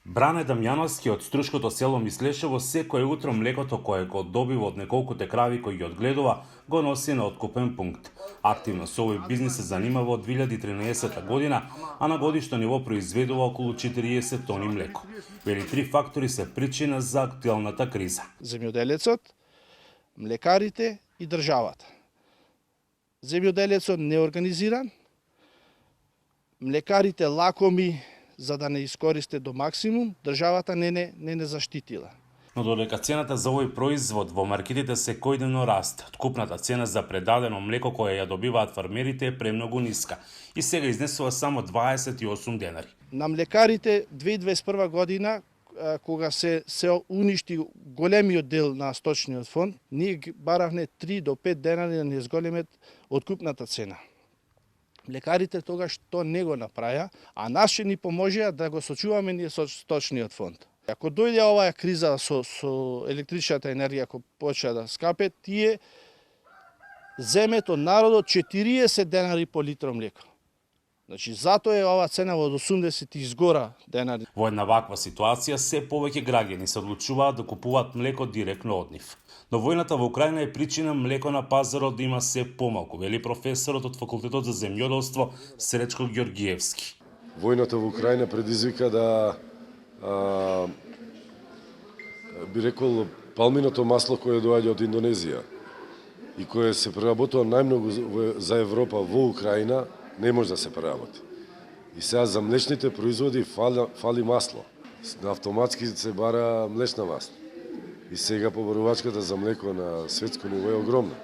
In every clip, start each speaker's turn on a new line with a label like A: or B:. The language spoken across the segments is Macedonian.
A: Бране Дамјановски од Струшкото село Мислешево секое утро млекото кое го добива од неколкуте крави кои ги одгледува го носи на откупен пункт. Активно со овој бизнис се занимава од 2013 година, а на годишно ниво произведува околу 40 тони млеко. Вели 3 фактори се причина за актуелната криза.
B: Земјоделецот, млекарите и државата. Земјоделецот неорганизиран, млекарите лакоми за да не искористе до максимум, државата не заштитила.
A: Но додека цената за овој производ во маркетите секојдневно расте, откупната цена за предадено млеко кое ја добиваат фармерите е премногу ниска и сега изнесува само 28 денари.
B: На млекарите 2021 година, кога се уништи големиот дел на сточниот фонд, ние баравме 3 до 5 денари да не изголемет откупната цена. Млекарите тогаш тоа не го направија, а нас ќе ни поможеа да го сочуваме ние со сточниот фонд. Ако дојде оваа криза со електричната енергија која почна да скапе, тие земет од народот 40 денари по литро млеко. Значи, затоа е оваа цена од 80 и изгора денари.
A: Во една ваква ситуација, се повеќе граѓани се одлучуваат да купуваат млеко директно од нив. Но војната во Украина е причина млеко на пазарот да има се помалку, вели професорот од Факултетот за земјоделство Сречко Ѓоргиевски.
C: Војната во Украина предизвика да би рекол палминото масло кое доаѓа од Индонезија и кое се преработува најмногу за Европа во Украина, не може да се преработи. И сега за млечните производи фали масло. Автоматски се бара млечна масло. И сега побарувачката за млеко на светско ниво е огромна.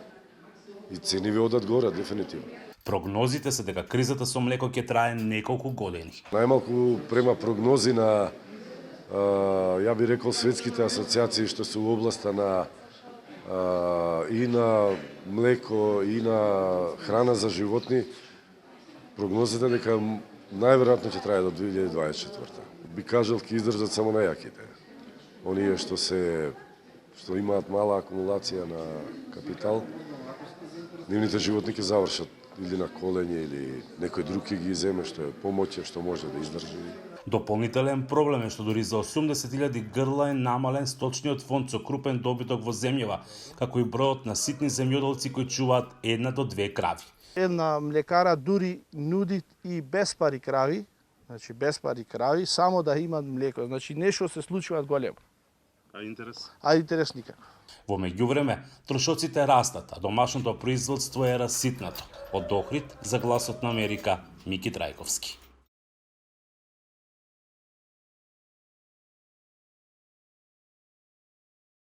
C: И цените одат горе, дефинитивно.
A: Прогнозите се дека кризата со млеко ќе трае неколку години.
C: Најмалку према прогнози на, ја би рекол, светските асоциации што се во областа на и на млеко и на храна за животни, прогнозите дека најверојатно ќе трае до 2024. Би кажал ќе издржат само најаките. Оние што имаат мала акумулација на капитал, нивните животни ќе завршат или на колење или некој друг ќе ги земе што е помоќен, што може да издржи.
A: Дополнителен проблем е што дури за 80.000 грла е намален сточниот фонд со крупен добиток во земјава, како и бројот на ситни земјоделци кои чуваат 1 до 2 крави.
B: Една млекара дури нуди и без пари крави, значи без пари крави, само да имат млеко. Значи нешто се случуваат големо. А интерес никако.
A: Во меѓувреме, трошоците растат, а домашното производство е раситнато. Од Охрид за Гласот на Америка, Мики Трајковски.